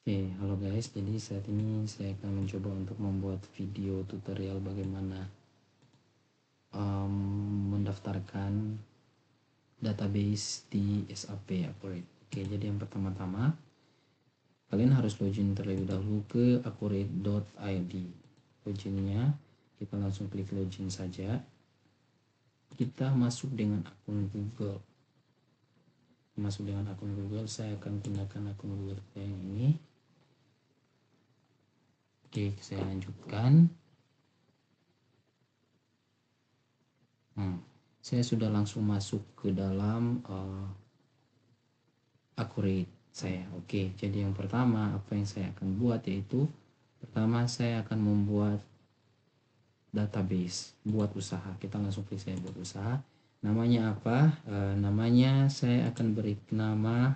Oke, halo guys. Jadi saat ini saya akan mencoba untuk membuat video tutorial bagaimana mendaftarkan database di SAP Accurate. Oke, jadi yang pertama-tama kalian harus login terlebih dahulu ke accurate.id. Loginnya kita langsung klik login saja. Kita masuk dengan akun Google. Saya akan gunakan akun Google yang ini. Oke, saya lanjutkan. Saya sudah langsung masuk ke dalam Accurate saya. Oke, jadi yang pertama apa yang saya akan buat yaitu pertama saya akan membuat database, buat usaha. Kita langsung klik saya buat usaha. Namanya apa? Namanya saya akan beri nama.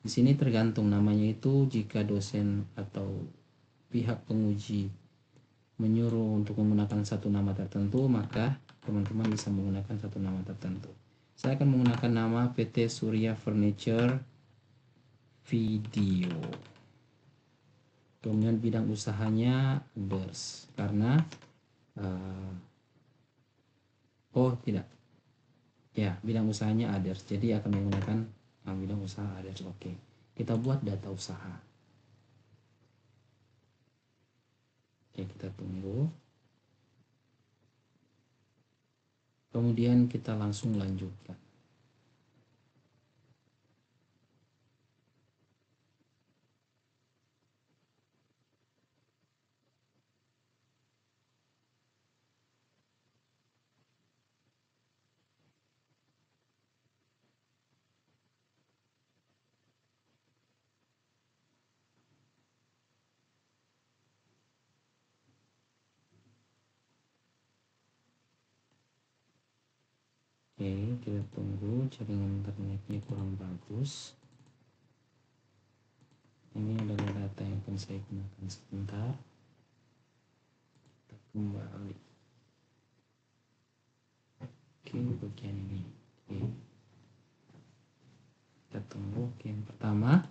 Di sini tergantung namanya itu, jika dosen atau pihak penguji menyuruh untuk menggunakan satu nama tertentu, maka teman-teman bisa menggunakan satu nama tertentu. Saya akan menggunakan nama PT Surya Furniture Video. Kemudian bidang usahanya others, karena bidang usahanya others, jadi akan menggunakan bidang usaha others. Oke, kita buat data usaha. Oke, kita tunggu. Kemudian kita langsung lanjutkan. Oke, kita tunggu, jaringan internetnya kurang bagus. Ini adalah data yang akan saya gunakan sebentar. Kita kembali. Oke, bagian ini. Oke. Kita tunggu. Oke, yang pertama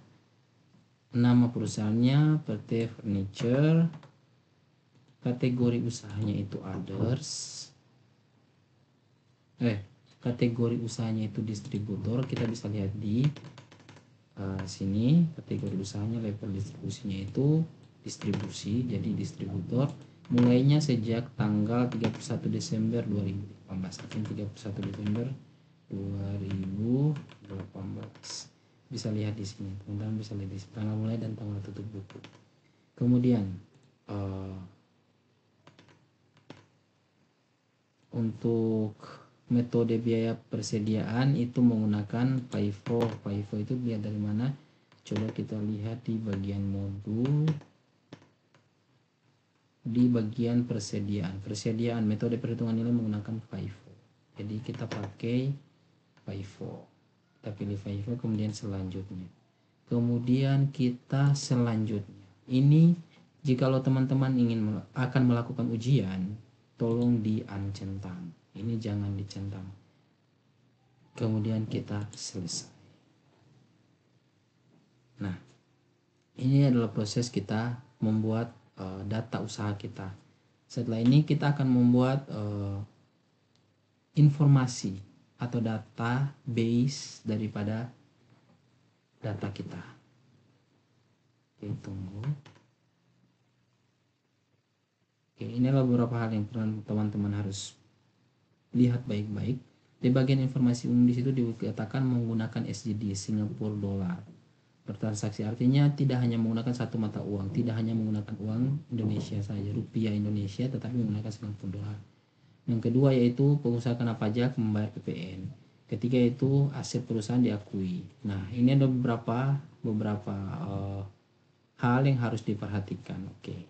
nama perusahaannya PT Furniture, kategori usahanya itu others. Kategori usahanya itu distributor. Kita bisa lihat di sini kategori usahanya, level distribusinya itu distribusi, jadi distributor. Mulainya sejak tanggal 31 Desember 2018. 31 Desember 2018. Bisa lihat di sini, teman-teman bisa lihat di sini tanggal mulai dan tanggal tutup buku. Kemudian untuk metode biaya persediaan itu menggunakan FIFO. FIFO itu lihat dari mana? Coba kita lihat di bagian modul, di bagian persediaan. Metode perhitungan nilai menggunakan FIFO. Jadi kita pakai FIFO. Kita pilih FIFO, kemudian selanjutnya. Kemudian kita selanjutnya. Ini jikalau teman-teman akan melakukan ujian, tolong di-uncentang. Ini jangan dicentang. Kemudian kita selesai. Nah, ini adalah proses kita membuat data usaha kita. Setelah ini kita akan membuat informasi atau database daripada data kita. Oke, tunggu. Oke, inilah beberapa hal yang teman-teman harus lihat baik-baik. Di bagian informasi umum di situ dikatakan menggunakan SGD, Singapore Dollar, bertransaksi. Artinya tidak hanya menggunakan satu mata uang, tidak hanya menggunakan uang Indonesia saja, rupiah Indonesia, tetapi menggunakan Singapore Dollar. Yang kedua yaitu pengusaha kena pajak membayar PPN. Ketiga itu aset perusahaan diakui. Nah, ini ada beberapa hal yang harus diperhatikan. Oke,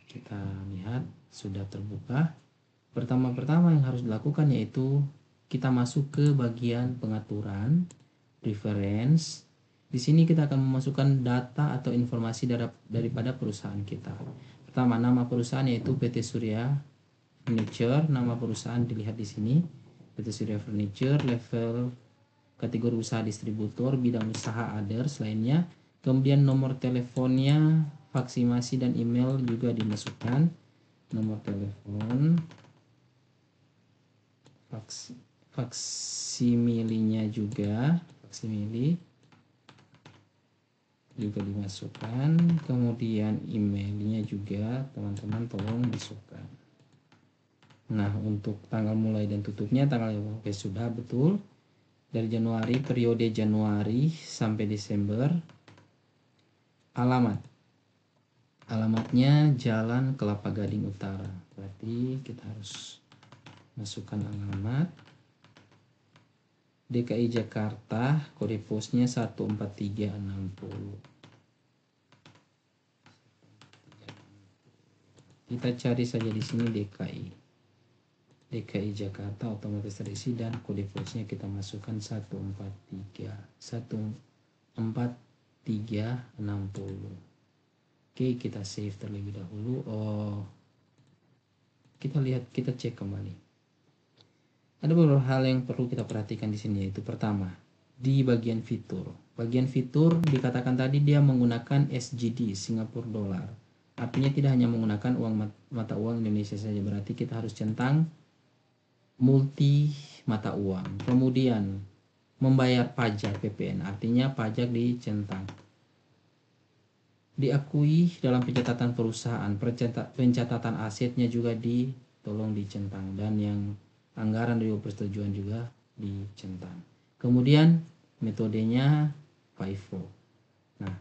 kita lihat sudah terbuka. Pertama-tama yang harus dilakukan yaitu kita masuk ke bagian pengaturan, reference. Di sini kita akan memasukkan data atau informasi daripada perusahaan kita. Pertama, nama perusahaan yaitu PT Surya Furniture. Nama perusahaan dilihat di sini, PT Surya Furniture. Level kategori usaha distributor, bidang usaha others lainnya. Kemudian nomor teleponnya, vaksinasi dan email juga dimasukkan. Nomor telepon, faksimilinya juga, faksimili juga dimasukkan. Kemudian emailnya juga teman-teman tolong masukkan. Nah, untuk tanggal mulai dan tutupnya tanggal sudah betul. Dari Januari, periode Januari sampai Desember. Alamatnya Jalan Kelapa Gading Utara. Berarti kita harus masukkan alamat. DKI Jakarta, kode posnya 14360. Kita cari saja di sini DKI Jakarta, otomatis terisi, dan kode posnya kita masukkan 14360. Oke, kita save terlebih dahulu. Kita cek kembali. Ada beberapa hal yang perlu kita perhatikan di sini, yaitu pertama, di bagian fitur. Bagian fitur dikatakan tadi dia menggunakan SGD, Singapura Dollar. Artinya tidak hanya menggunakan mata uang Indonesia saja, berarti kita harus centang multi mata uang. Kemudian membayar pajak PPN, artinya pajak dicentang. Diakui dalam pencatatan perusahaan, pencatatan asetnya juga tolong dicentang, dan yang anggaran dari persetujuan juga dicentang. Kemudian metodenya FIFO. Nah,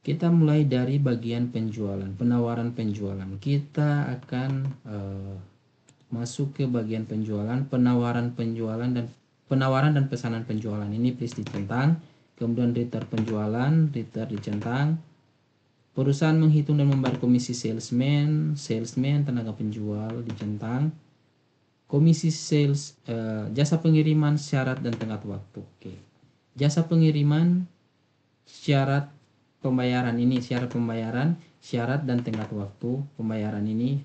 kita mulai dari bagian penjualan, penawaran penjualan. Kita akan masuk ke bagian penjualan, penawaran dan pesanan penjualan. Ini please dicentang. Kemudian daftar penjualan, daftar dicentang. Perusahaan menghitung dan membayar komisi salesman, tenaga penjual dicentang. Komisi sales, jasa pengiriman, syarat dan tenggat waktu. Oke. Jasa pengiriman, syarat pembayaran ini, syarat dan tenggat waktu pembayaran ini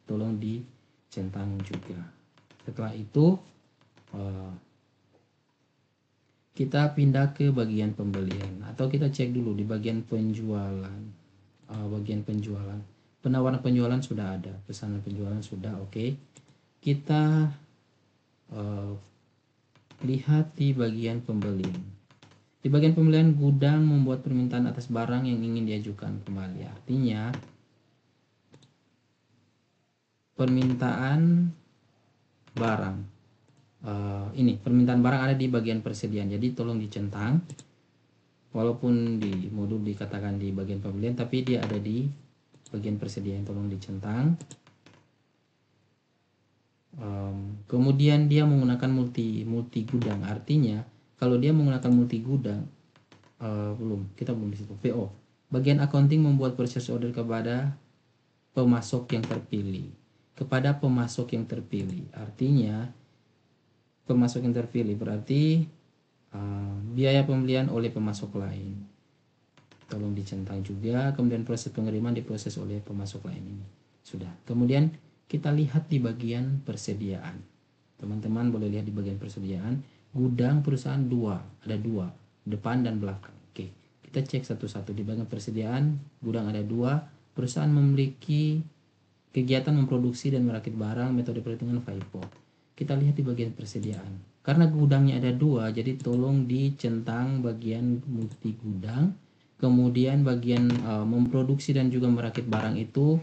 tolong dicentang juga. Setelah itu kita pindah ke bagian pembelian, atau kita cek dulu di bagian penjualan. Penawaran penjualan sudah ada, pesanan penjualan sudah, oke. Kita lihat di bagian pembelian. Di bagian pembelian, gudang membuat permintaan atas barang yang ingin diajukan kembali. Artinya permintaan barang, permintaan barang ada di bagian persediaan, jadi tolong dicentang. Walaupun di modul dikatakan di bagian pembelian, tapi dia ada di bagian persediaan, tolong dicentang. Kemudian dia menggunakan multi gudang, artinya kalau dia menggunakan multi gudang, kita belum di situ. PO, bagian accounting membuat purchase order kepada pemasok yang terpilih. Artinya pemasok yang terpilih berarti biaya pembelian oleh pemasok lain, tolong dicentang juga. Kemudian proses pengiriman diproses oleh pemasok lain, ini sudah. Kemudian kita lihat di bagian persediaan. Teman-teman boleh lihat di bagian persediaan, gudang perusahaan ada dua, depan dan belakang. Oke, kita cek satu-satu. Di bagian persediaan, gudang ada 2, perusahaan memiliki kegiatan memproduksi dan merakit barang, metode perhitungan FIFO. Kita lihat di bagian persediaan. Karena gudangnya ada 2, jadi tolong dicentang bagian multi gudang. Kemudian bagian memproduksi dan juga merakit barang itu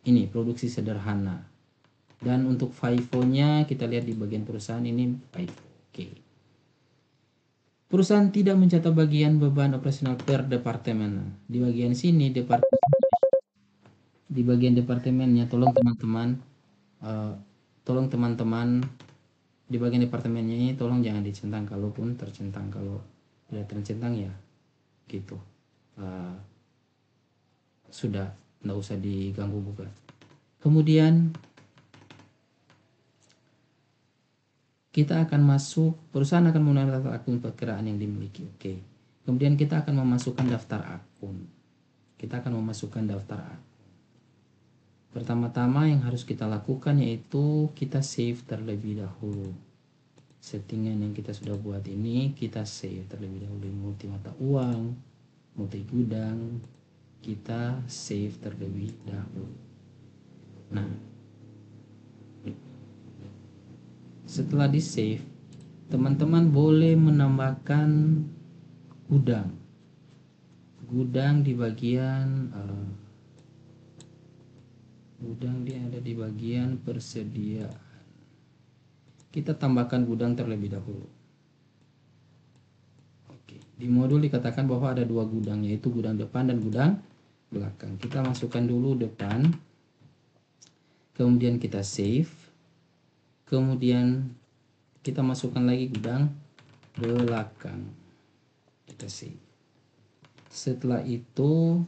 ini produksi sederhana. Dan untuk FIFO-nya kita lihat di bagian perusahaan, ini FIFO. Oke. Perusahaan tidak mencatat bagian beban operasional per departemen. Di bagian sini di bagian departemennya tolong teman-teman di bagian departemennya ini tolong jangan dicentang. Kalaupun tercentang, kalau tidak tercentang ya gitu, sudah nggak usah diganggu buka. Kemudian kita akan masuk, perusahaan akan menggunakan daftar akun perkiraan yang dimiliki. Oke. Kemudian kita akan memasukkan daftar akun. Pertama-tama yang harus kita lakukan yaitu kita save terlebih dahulu. settingan yang kita sudah buat ini kita save terlebih dahulu. Multi mata uang, multi gudang, kita save terlebih dahulu. Nah, setelah di save, teman-teman boleh menambahkan gudang di bagian gudang dia ada di bagian persediaan. Kita tambahkan gudang terlebih dahulu. Oke, di modul dikatakan bahwa ada 2 gudang, yaitu gudang depan dan gudang belakang. Kita masukkan dulu depan, kemudian kita save, kemudian kita masukkan lagi gudang belakang, kita save. Setelah itu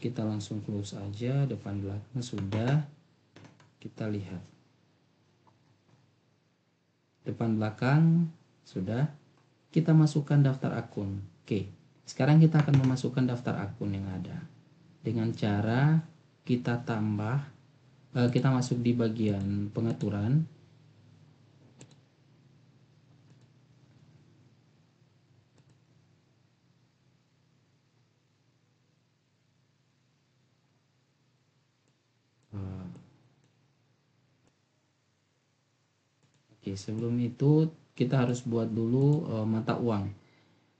kita langsung close aja, depan belakang sudah. Kita lihat depan belakang sudah. Kita masukkan daftar akun. Oke, sekarang kita akan memasukkan daftar akun yang ada dengan cara kita tambah, kita masuk di bagian pengaturan. Oke, sebelum itu kita harus buat dulu mata uang.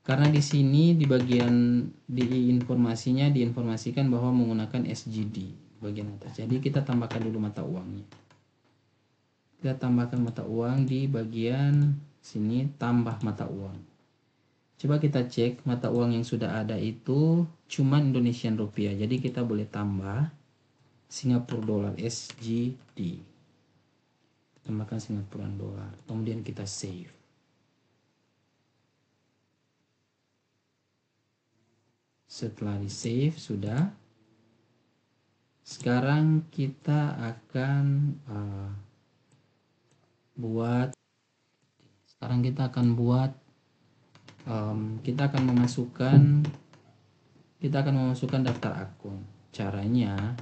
Karena di sini di bagian di informasinya diinformasikan bahwa menggunakan SGD bagian atas. Jadi kita tambahkan dulu mata uangnya. Kita tambahkan mata uang di bagian sini, tambah mata uang. Coba kita cek mata uang yang sudah ada itu cuma Indonesian rupiah. Jadi kita boleh tambah Singapura dolar SGD. Tambahkan Singapura dolar. Kemudian kita save. Setelah di save sudah. Sekarang kita akan buat. Sekarang kita akan buat. Kita akan memasukkan daftar akun. Caranya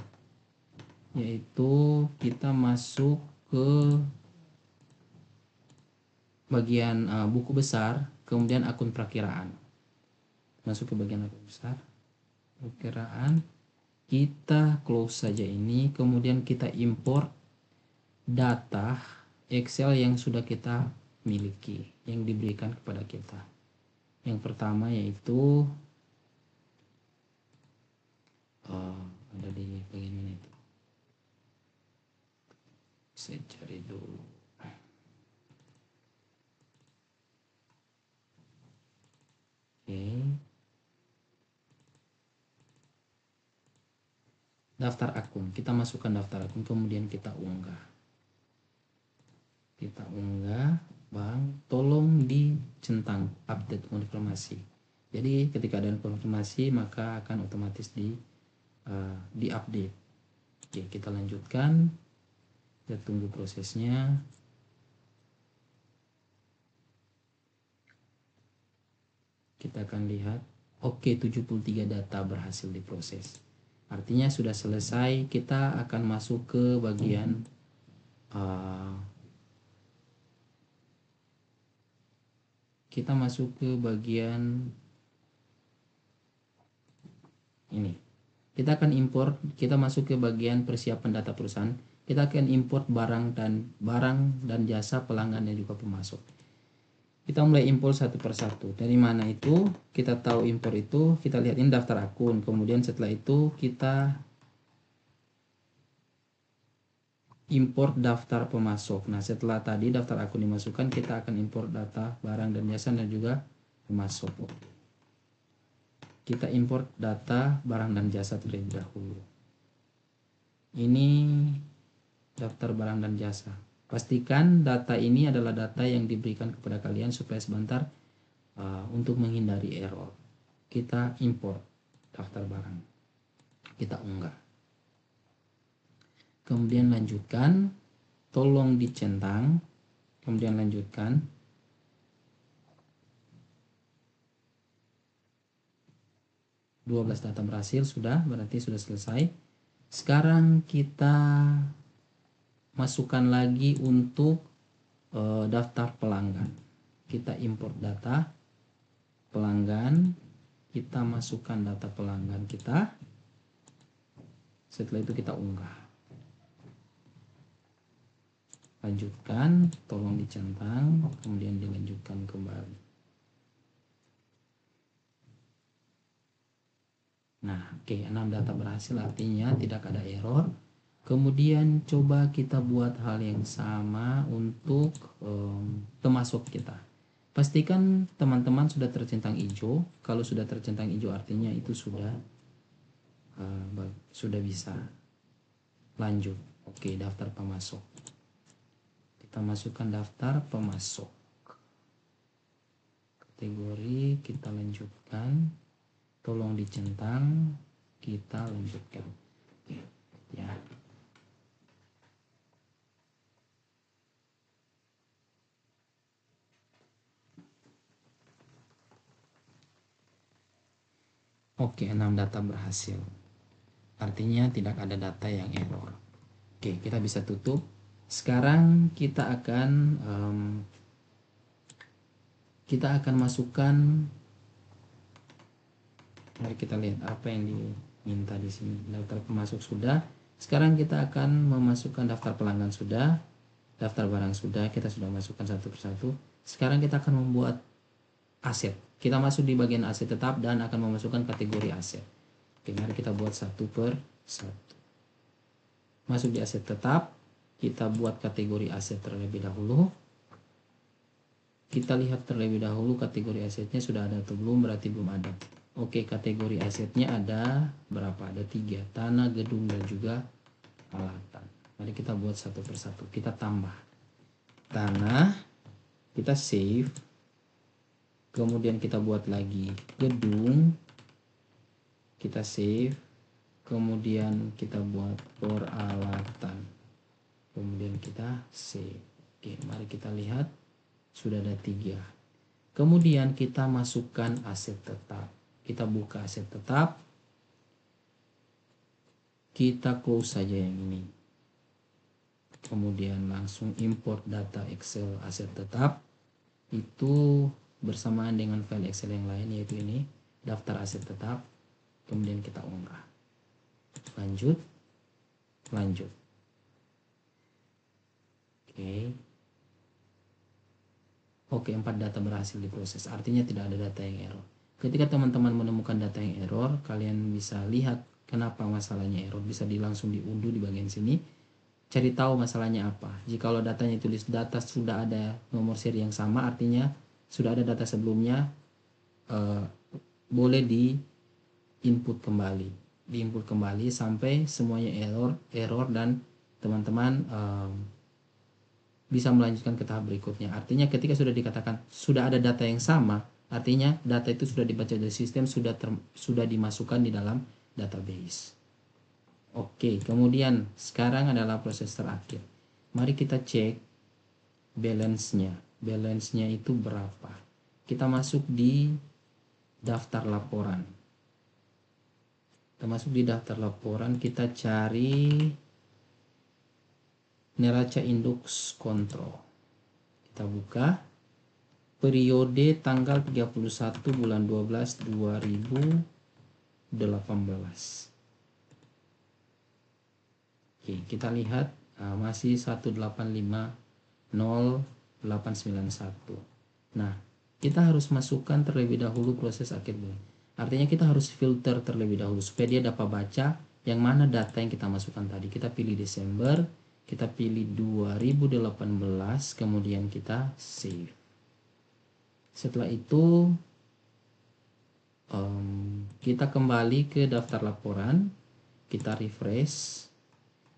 yaitu kita masuk ke bagian buku besar, kemudian akun perakiraan. Masuk ke bagian akun besar, perakiraan. Kita close saja ini, kemudian kita import data Excel yang sudah kita miliki, yang diberikan kepada kita. Yang pertama yaitu ada di bagian mana itu? Saya cari dulu. Oke. Daftar akun, kita masukkan daftar akun, kemudian kita unggah. Bang, tolong dicentang update konfirmasi. Jadi ketika ada konfirmasi maka akan otomatis di update. Oke, kita lanjutkan. Kita tunggu prosesnya. Kita akan lihat, oke, 73 data berhasil diproses. Artinya sudah selesai. Kita akan masuk ke bagian ini. Kita akan import, kita masuk ke bagian persiapan data perusahaan. Kita akan import barang dan jasa pelanggan dan juga pemasok. Kita mulai import satu persatu. Dari mana itu? Kita tahu import itu, kita lihat ini daftar akun. Kemudian setelah itu kita import daftar pemasok. Nah, setelah tadi daftar akun dimasukkan, kita akan import data barang dan jasa dan juga pemasok. Kita import data barang dan jasa terlebih dahulu. Ini daftar barang dan jasa. Pastikan data ini adalah data yang diberikan kepada kalian supaya sebentar untuk menghindari error. Kita import daftar barang. Kita unggah. Kemudian lanjutkan. Tolong dicentang. Kemudian lanjutkan. Data berhasil, sudah, berarti sudah selesai. Sekarang kita masukkan lagi untuk daftar pelanggan. Kita import data pelanggan, kita masukkan data pelanggan kita, setelah itu kita unggah. Lanjutkan, tolong dicentang, kemudian dilanjutkan kembali. Nah, oke, 6 data berhasil, artinya tidak ada error. Kemudian coba kita buat hal yang sama untuk pemasok kita. Pastikan teman-teman sudah tercentang hijau. Kalau sudah tercentang hijau artinya itu sudah bisa. Lanjut. Oke, daftar pemasok. Kita masukkan daftar pemasok. Kategori kita lanjutkan. Tolong dicentang, kita lanjutkan. Ya. Oke, 6 data berhasil. Artinya tidak ada data yang error. Oke, kita bisa tutup. Sekarang kita akan masukkan. Mari kita lihat apa yang diminta di sini. Daftar pemasok sudah. Sekarang kita akan memasukkan daftar pelanggan sudah, daftar barang sudah. Kita sudah masukkan satu persatu. Sekarang kita akan membuat aset. Kita masuk di bagian aset tetap dan akan memasukkan kategori aset. Oke, mari kita buat satu per satu. Masuk di aset tetap, kita buat kategori aset terlebih dahulu. Kita lihat terlebih dahulu kategori asetnya sudah ada atau belum, berarti belum ada. Oke, kategori asetnya ada berapa? Ada 3, tanah, gedung, dan juga alatan. Mari kita buat satu persatu. Kita tambah tanah, kita save. Kemudian kita buat lagi gedung, kita save. Kemudian kita buat peralatan, kemudian kita save. Oke, mari kita lihat sudah ada 3. Kemudian kita masukkan aset tetap. Kita buka aset tetap, kita close saja yang ini. Kemudian langsung import data Excel aset tetap. Itu bersamaan dengan file Excel yang lain, yaitu ini, daftar aset tetap. Kemudian kita unggah. Lanjut. Oke, 4 data berhasil diproses. Artinya tidak ada data yang error. Ketika teman-teman menemukan data yang error, kalian bisa lihat kenapa masalahnya error. Bisa langsung diunduh di bagian sini. Cari tahu masalahnya apa. Jikalau datanya tulis data sudah ada nomor seri yang sama, artinya sudah ada data sebelumnya, boleh di input kembali sampai semuanya error dan teman-teman bisa melanjutkan ke tahap berikutnya. Artinya ketika sudah dikatakan sudah ada data yang sama, artinya data itu sudah dibaca dari sistem, sudah dimasukkan di dalam database. Oke, kemudian sekarang adalah proses terakhir. Mari kita cek balance-nya. Balance-nya itu berapa? Kita masuk di daftar laporan. Kita masuk di daftar laporan, kita cari neraca indeks kontrol. Kita buka periode tanggal 31 bulan 12 2018. Oke, kita lihat masih 1850891. Nah, kita harus masukkan terlebih dahulu proses akhir bulan. Artinya kita harus filter terlebih dahulu supaya dia dapat baca yang mana data yang kita masukkan tadi. Kita pilih Desember, kita pilih 2018, kemudian kita save. Setelah itu kita kembali ke daftar laporan, kita refresh,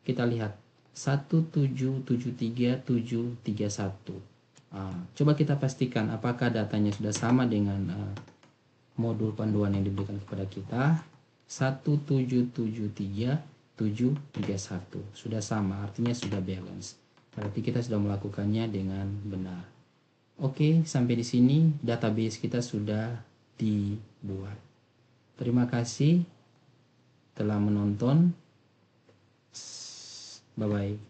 kita lihat 1773731. Coba kita pastikan apakah datanya sudah sama dengan modul panduan yang diberikan kepada kita. 1773731 sudah sama, artinya sudah balance. Berarti kita sudah melakukannya dengan benar. Oke, sampai di sini database kita sudah dibuat. Terima kasih telah menonton. Bye bye.